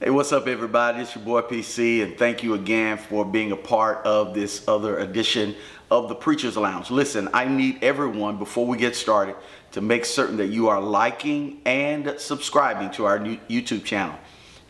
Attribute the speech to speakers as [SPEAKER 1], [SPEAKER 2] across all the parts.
[SPEAKER 1] Hey, what's up, everybody? It's your boy PC, and thank you again for being a part of this other edition of the Preacher's Lounge. Listen, I need everyone, before we get started, to make certain that you are liking and subscribing to our new YouTube channel,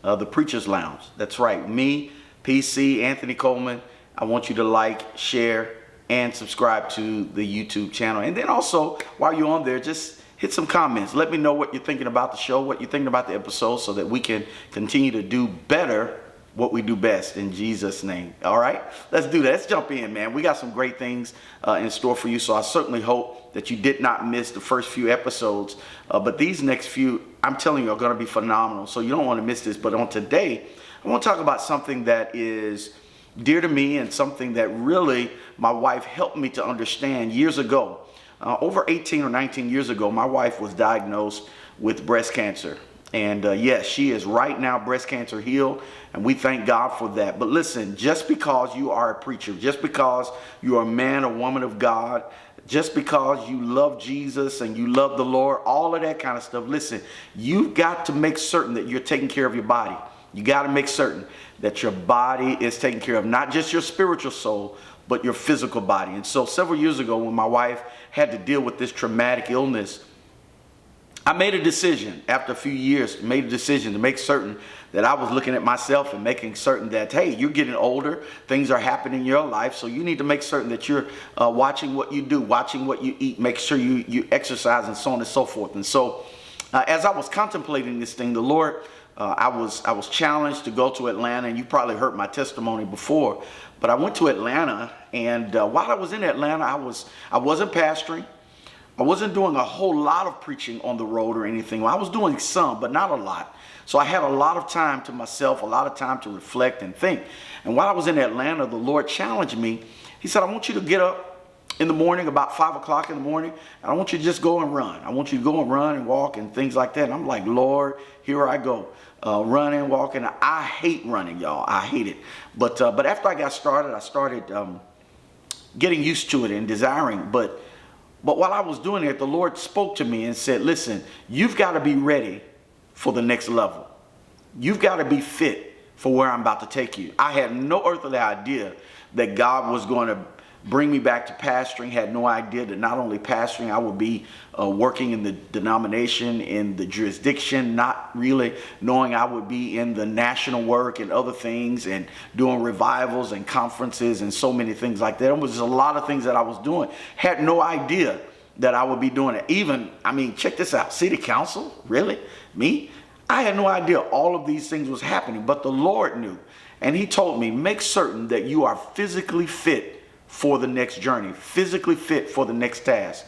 [SPEAKER 1] the Preacher's Lounge. That's right, me, PC, Anthony Coleman. I want you to like, share, and subscribe to the YouTube channel. And then also, while you're on there, just hit some comments. Let me know what you're thinking about the show, what you're thinking about the episode, so that we can continue to do better what we do best in Jesus' name. All right, let's do that. Let's jump in, man. We got some great things in store for you. So I certainly hope that you did not miss the first few episodes. But these next few, I'm telling you, are going to be phenomenal. So you don't want to miss this. But on today, I want to talk about something that is dear to me and something that really my wife helped me to understand years ago. Over 18 or 19 years ago, my wife was diagnosed with breast cancer. And yes, she is right now breast cancer healed, and we thank God for that. But listen, just because you are a preacher, just because you are a man or woman of God, just because you love Jesus and you love the Lord, all of that kind of stuff, listen, you've got to make certain that you're taking care of your body. You got to make certain that your body is taken care of, not just your spiritual soul, but your physical body. And so several years ago, when my wife had to deal with this traumatic illness, I made a decision after a few years, made a decision to make certain that I was looking at myself and making certain that, hey, you're getting older, things are happening in your life, so you need to make certain that you're watching what you do, watching what you eat, make sure you exercise, and so on and so forth. And so as I was contemplating this thing, the Lord, I was challenged to go to Atlanta, and you probably heard my testimony before, but I went to Atlanta, and while I was in Atlanta, I wasn't pastoring. I wasn't doing a whole lot of preaching on the road or anything. Well, I was doing some, but not a lot. So I had a lot of time to myself, a lot of time to reflect and think. And while I was in Atlanta, the Lord challenged me. He said, I want you to get up in the morning, about 5 o'clock in the morning, and I want you to just go and run. I want you to go and run and walk and things like that. And I'm like, Lord, here I go. Running, walking. I hate running, y'all. I hate it. But after I got started, I started getting used to it and desiring. But while I was doing it, the Lord spoke to me and said, listen, you've got to be ready for the next level. You've got to be fit for where I'm about to take you. I had no earthly idea that God was going to bring me back to pastoring. Had no idea that not only pastoring, I would be working in the denomination, in the jurisdiction, not really knowing I would be in the national work and other things and doing revivals and conferences and so many things like that. It was just a lot of things that I was doing. Had no idea that I would be doing it. Even, I mean, check this out. City council, really? Me? I had no idea all of these things was happening, but the Lord knew. And he told me, make certain that you are physically fit for the next journey, physically fit for the next task.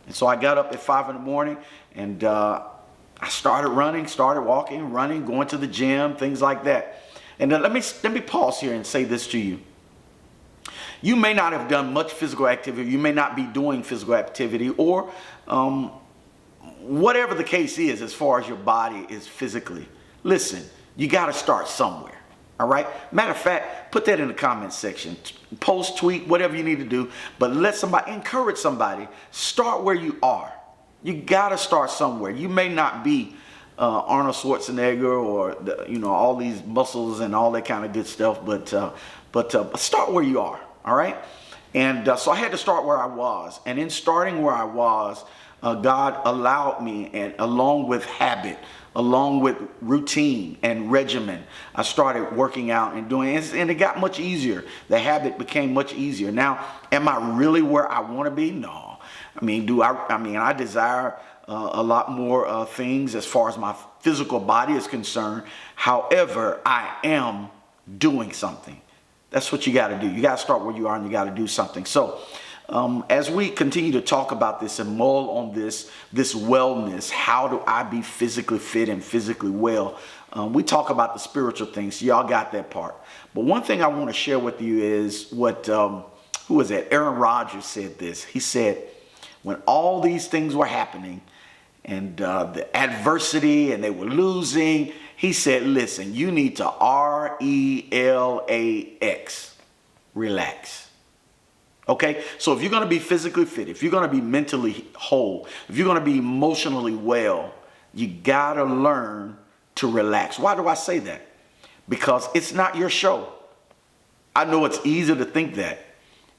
[SPEAKER 1] And so I got up at 5 in the morning, and I started running, started walking, running, going to the gym, things like that. And then let me pause here and say this to you. You may not have done much physical activity. You may not be doing physical activity, or whatever the case is as far as your body is physically. Listen, you got to start somewhere. All right. Matter of fact, put that in the comments section. Post, tweet, whatever you need to do. But let somebody, encourage somebody. Start where you are. You got to start somewhere. You may not be Arnold Schwarzenegger or all these muscles and all that kind of good stuff. But start where you are. All right. And so I had to start where I was. And in starting where I was, God allowed me, and along with habit, along with routine and regimen, I started working out and doing it, and it got much easier. The habit became much easier. Now, am I really where I want to be? No. I mean, I desire a lot more things as far as my physical body is concerned. However, I am doing something. That's what you got to do. You got to start where you are, and you got to do something. So as we continue to talk about this and mull on this wellness, how do I be physically fit and physically well? We talk about the spiritual things. Y'all got that part. But one thing I want to share with you is what, who was that? Aaron Rodgers said this. He said, when all these things were happening and the adversity and they were losing, he said, listen, you need to RELAX, relax. Okay, so if you're going to be physically fit, if you're going to be mentally whole, if you're going to be emotionally well, you got to learn to relax. Why do I say that? because it's not your show. I know it's easy to think that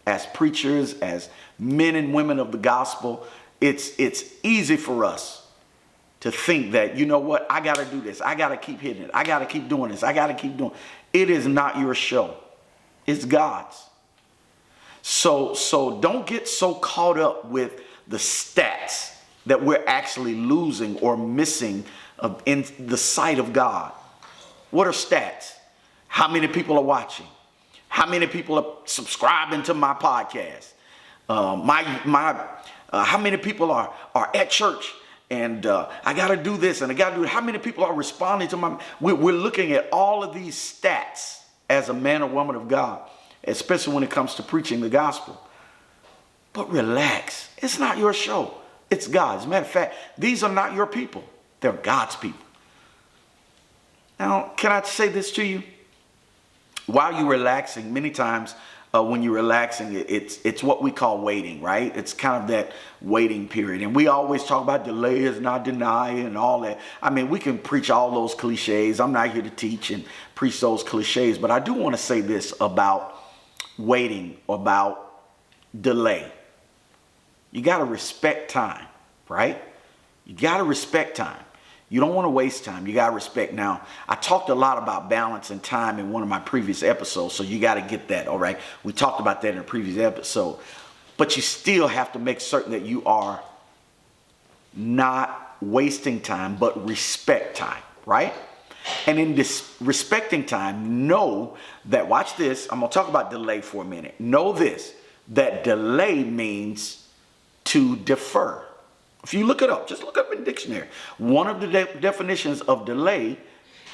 [SPEAKER 1] as preachers, as men and women of the gospel, it's easy for us to think that, you know what, I got to do this. I got to keep hitting it. I got to keep doing this. I got to keep doing it. It is not your show. It's God's. So don't get so caught up with the stats that we're actually losing or missing in the sight of God. What are stats? How many people are watching? How many people are subscribing to my podcast? How many people are at church? And I got to do this and I got to do it. How many people are responding to my... We're looking at all of these stats as a man or woman of God, especially when it comes to preaching the gospel. But relax. It's not your show. It's God's. As a matter of fact, these are not your people. They're God's people. Now, can I say this to you? While you're relaxing, many times when you're relaxing, it's what we call waiting, right? It's kind of that waiting period. And we always talk about delay is not deny and all that. I mean, we can preach all those cliches. I'm not here to teach and preach those cliches, but I do want to say this about waiting, about delay. You got to respect time, right? You got to respect time. You don't want to waste time. You got to respect. Now, I talked a lot about balance and time in one of my previous episodes, so you got to get that, all right? We talked about that in a previous episode. But you still have to make certain that you are not wasting time, but respect time, right? And in this respecting time, know that, watch this, I'm going to talk about delay for a minute. Know this, that delay means to defer. If you look it up, just look up in the dictionary. One of the definitions of delay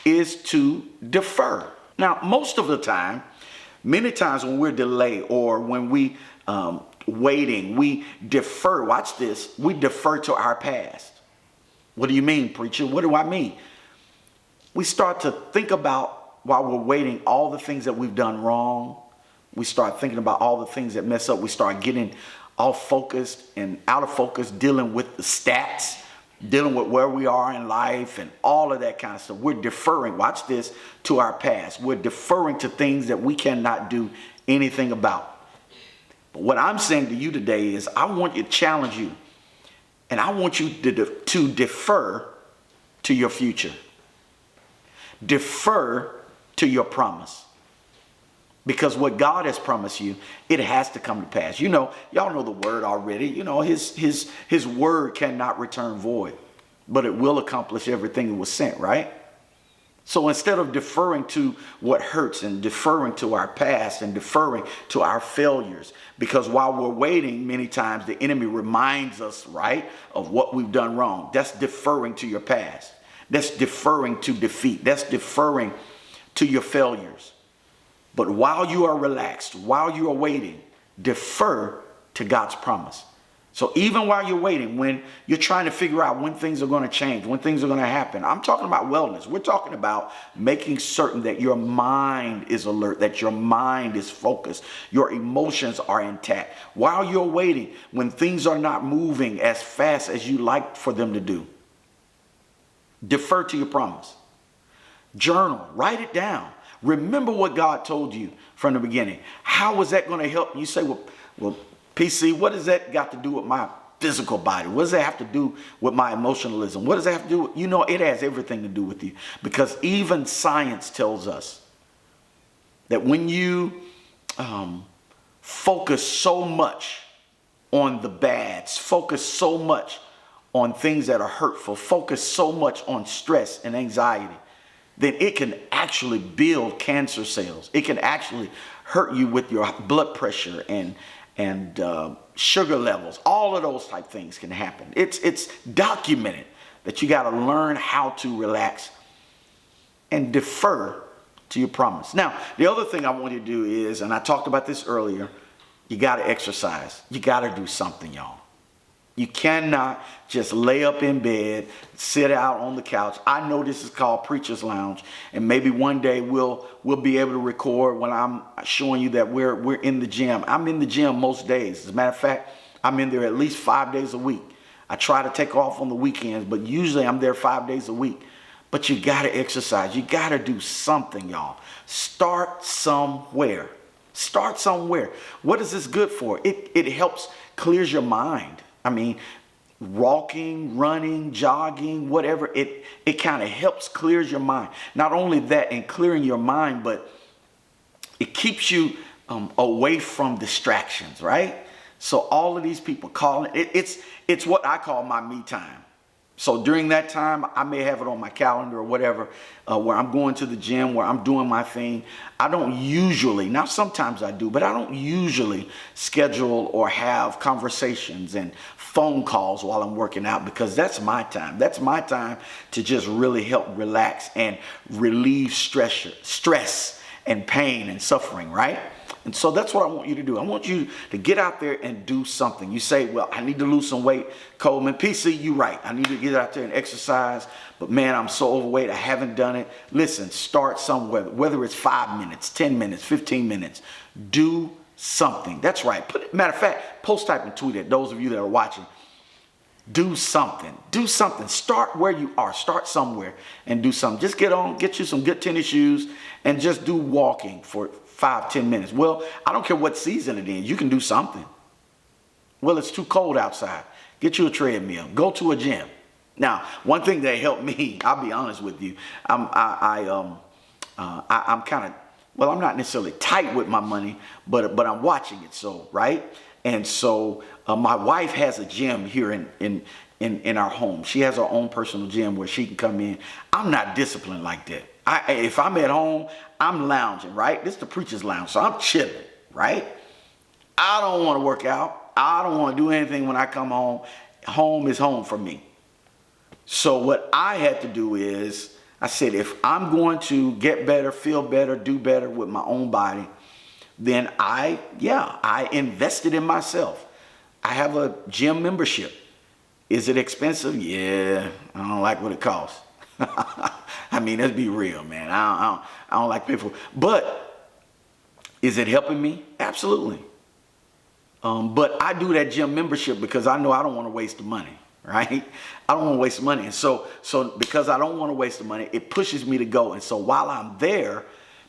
[SPEAKER 1] is to defer. Now, most of the time, many times when we're delayed or when we waiting, we defer. Watch this. We defer to our past. What do you mean, preacher? What do I mean? We start to think about, while we're waiting, all the things that we've done wrong. We start thinking about all the things that mess up. We start getting off focused and out of focus, dealing with the stats, dealing with where we are in life and all of that kind of stuff. We're deferring, watch this, to our past. We're deferring to things that we cannot do anything about. But what I'm saying to you today is I want to challenge you, and I want you to defer to your future. Defer to your promise. Because what God has promised you, it has to come to pass. You know, y'all know the word already. You know, his word cannot return void, but it will accomplish everything it was sent, right? So instead of deferring to what hurts and deferring to our past and deferring to our failures, because while we're waiting, many times the enemy reminds us, right, of what we've done wrong. That's deferring to your past. That's deferring to defeat. That's deferring to your failures. But while you are relaxed, while you are waiting, defer to God's promise. So even while you're waiting, when you're trying to figure out when things are going to change, when things are going to happen, I'm talking about wellness. We're talking about making certain that your mind is alert, that your mind is focused, your emotions are intact. While you're waiting, when things are not moving as fast as you like for them to do, defer to your promise. Journal, write it down. Remember what God told you from the beginning. How was that going to help? You say, well, PC, what does that got to do with my physical body? What does that have to do with my emotionalism? What does that have to do with, it has everything to do with you. Because even science tells us that when you focus so much on the bads, focus so much on things that are hurtful, focus so much on stress and anxiety, then it can actually build cancer cells. It can actually hurt you with your blood pressure and sugar levels. All of those type things can happen. It's documented that you got to learn how to relax and defer to your promise. Now, the other thing I want you to do is, and I talked about this earlier, you got to exercise. You got to do something, y'all. You cannot just lay up in bed, sit out on the couch. I know this is called Preacher's Lounge, and maybe one day we'll be able to record when I'm showing you that we're in the gym. I'm in the gym most days. As a matter of fact, I'm in there at least 5 days a week. I try to take off on the weekends, but usually I'm there 5 days a week. But you got to exercise. You got to do something, y'all. Start somewhere. Start somewhere. What is this good for? It helps clears your mind. I mean, walking, running, jogging, whatever, it kind of helps clears your mind. Not only that, in clearing your mind, but it keeps you away from distractions, right? So all of these people calling it's what I call my me time. So during that time, I may have it on my calendar or whatever, where I'm going to the gym, where I'm doing my thing. I don't usually, now sometimes I do, but I don't usually schedule or have conversations and phone calls while I'm working out, because that's my time. That's my time to just really help relax and relieve stress and pain and suffering, right? And so that's what I want you to do. I want you to get out there and do something. You say, well, I need to lose some weight. Coleman, PC, you right. I need to get out there and exercise. But man, I'm so overweight. I haven't done it. Listen, start somewhere. Whether it's 5 minutes, 10 minutes, 15 minutes. Do something. That's right. Matter of fact, post type and tweet it. Those of you that are watching, do something. Do something. Start where you are. Start somewhere and do something. Just get you some good tennis shoes and just do walking for 5-10 minutes. Well, I don't care what season it is. You can do something. Well, it's too cold outside. Get you a treadmill. Go to a gym. Now, one thing that helped me, I'll be honest with you, I'm kind of, well, I'm not necessarily tight with my money, but I'm watching it, so right. And so my wife has a gym here in our home. She has her own personal gym where she can come in. I'm not disciplined like that. If I'm at home, I'm lounging, right? This is the preacher's lounge, so I'm chilling, right? I don't want to work out. I don't want to do anything when I come home. Home is home for me. So what I had to do is, I said, if I'm going to get better, feel better, do better with my own body, then I invested in myself. I have a gym membership. Is it expensive? Yeah, I don't like what it costs. I mean, let's be real, man. I don't like paying for it. But is it helping me? Absolutely. But I do that gym membership because I know I don't want to waste the money, right? I don't want to waste the money. And so because I don't want to waste the money, it pushes me to go. And so while I'm there,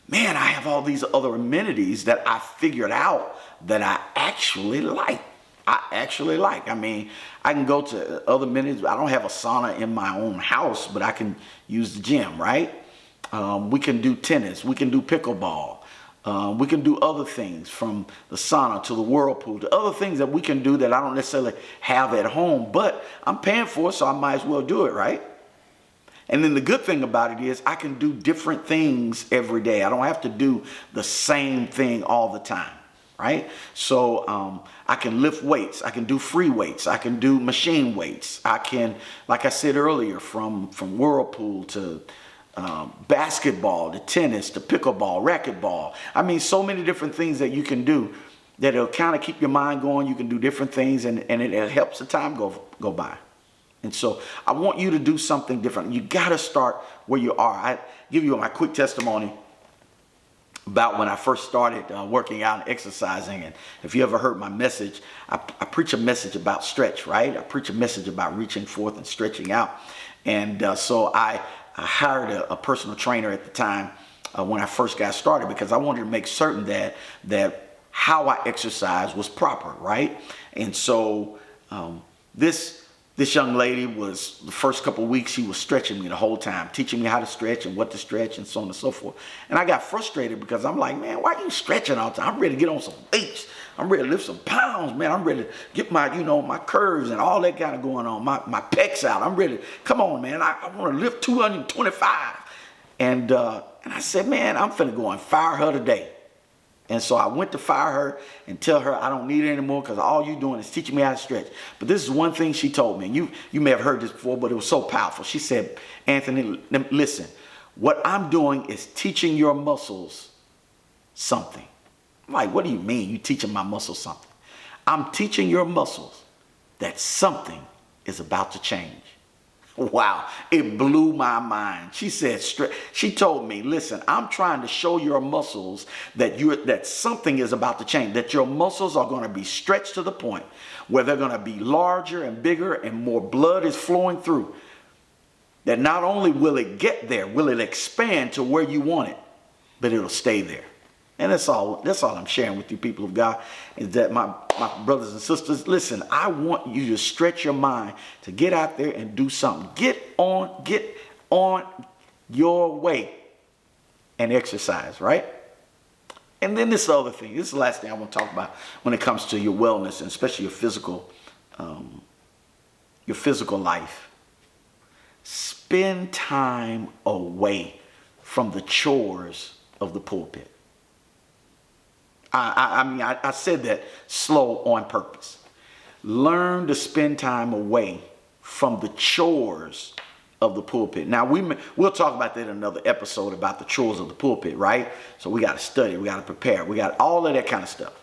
[SPEAKER 1] man, I have all these other amenities that I figured out that I actually like. I mean, I can go to other amenities. I don't have a sauna in my own house, but I can use the gym, right? We can do tennis. We can do pickleball. We can do other things, from the sauna to the whirlpool to other things that we can do that I don't necessarily have at home, but I'm paying for it, so I might as well do it, right? And then the good thing about it is I can do different things every day. I don't have to do the same thing all the time, right? So I can lift weights. I can do free weights. I can do machine weights. I can, like I said earlier, from whirlpool to basketball to tennis to pickleball, racquetball. I mean, so many different things that you can do that it'll kind of keep your mind going. You can do different things, and it helps the time go by. And so I want you to do something different. You got to start where you are. I give you my quick testimony about when I first started working out and exercising. And if you ever heard my message, I preach a message about stretch, right? I preach a message about reaching forth and stretching out. And so I hired a personal trainer at the time when I first got started, because I wanted to make certain that how I exercise was proper, right? And so this young lady was, the first couple of weeks, she was stretching me the whole time, teaching me how to stretch and what to stretch and so on and so forth. And I got frustrated because I'm like, man, why are you stretching all the time? I'm ready to get on some weights. I'm ready to lift some pounds, man. I'm ready to get my, my curves and all that kind of going on, my pecs out. I'm ready. Come on, man. I want to lift 225. And I said, man, I'm finna go and fire her today. And so I went to fire her and tell her I don't need it anymore because all you're doing is teaching me how to stretch. But this is one thing she told me. And you may have heard this before, but it was so powerful. She said, Anthony, listen, what I'm doing is teaching your muscles something. I'm like, what do you mean you teaching my muscles something? I'm teaching your muscles that something is about to change. Wow, it blew my mind. She said, she told me, listen, I'm trying to show your muscles that something is about to change, that your muscles are going to be stretched to the point where they're going to be larger and bigger and more blood is flowing through. that not only will it get there, will it expand to where you want it, but it'll stay there. And that's all I'm sharing with you, people of God, is that my brothers and sisters, listen, I want you to stretch your mind to get out there and do something. Get on your way and exercise, right? And then this other thing, this is the last thing I want to talk about when it comes to your wellness, and especially your physical life. Spend time away from the chores of the pulpit. I said that slow on purpose. Learn to spend time away from the chores of the pulpit. Now, we'll talk about that in another episode about the chores of the pulpit, right? So we got to study, we got to prepare, we got all of that kind of stuff.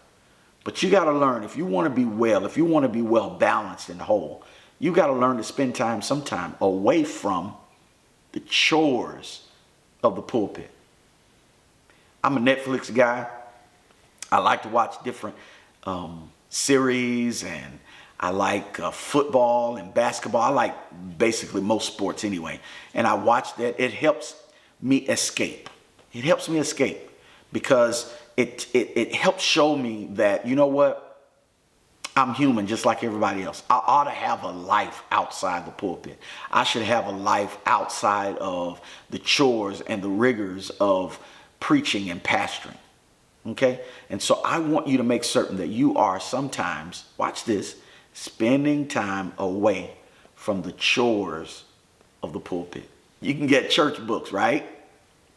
[SPEAKER 1] But you got to learn, if you want to be well, if you want to be well balanced and whole, you got to learn to spend some time away from the chores of the pulpit. I'm a Netflix guy. I like to watch different series, and I like football and basketball. I like basically most sports anyway. And I watch that. It helps me escape. It helps me escape because it helps show me that, you know what? I'm human just like everybody else. I ought to have a life outside the pulpit. I should have a life outside of the chores and the rigors of preaching and pastoring. Okay? And so I want you to make certain that you are sometimes, watch this, spending time away from the chores of the pulpit. You can get church books, right?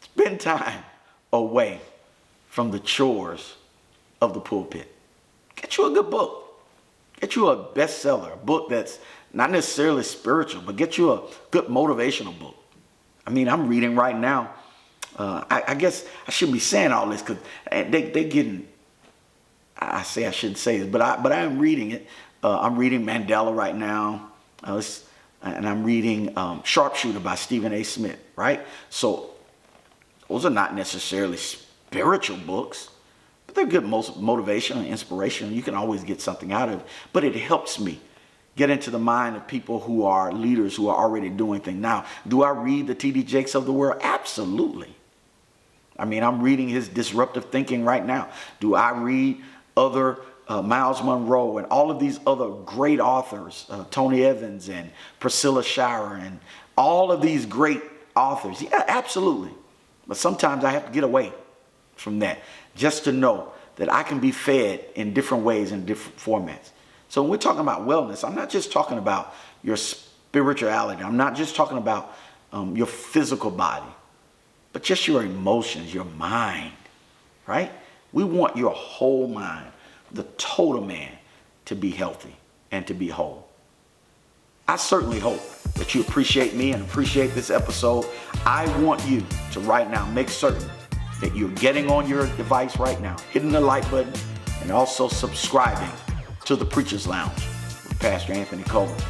[SPEAKER 1] Spend time away from the chores of the pulpit. Get you a good book. Get you a bestseller, a book that's not necessarily spiritual, but get you a good motivational book. I mean, I'm reading right now. I guess I shouldn't be saying all this because they getting, I say I shouldn't say this, but I am reading it. I'm reading Mandela right now, and I'm reading Sharpshooter by Stephen A. Smith, right? So those are not necessarily spiritual books, but they're good motivation and inspiration. You can always get something out of it, but it helps me get into the mind of people who are leaders who are already doing things. Now, do I read the T.D. Jakes of the world? Absolutely. I mean, I'm reading his disruptive thinking right now. Do I read other Miles Monroe and all of these other great authors, Tony Evans and Priscilla Shirer and all of these great authors? Yeah, absolutely. But sometimes I have to get away from that just to know that I can be fed in different ways and different formats. So when we're talking about wellness, I'm not just talking about your spirituality. I'm not just talking about your physical body, but just your emotions, your mind, right? We want your whole mind, the total man, to be healthy and to be whole. I certainly hope that you appreciate me and appreciate this episode. I want you to right now make certain that you're getting on your device right now, hitting the like button, and also subscribing to the Preacher's Lounge with Pastor Anthony Coleman.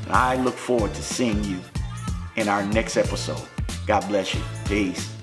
[SPEAKER 1] And I look forward to seeing you in our next episode. God bless you. Peace.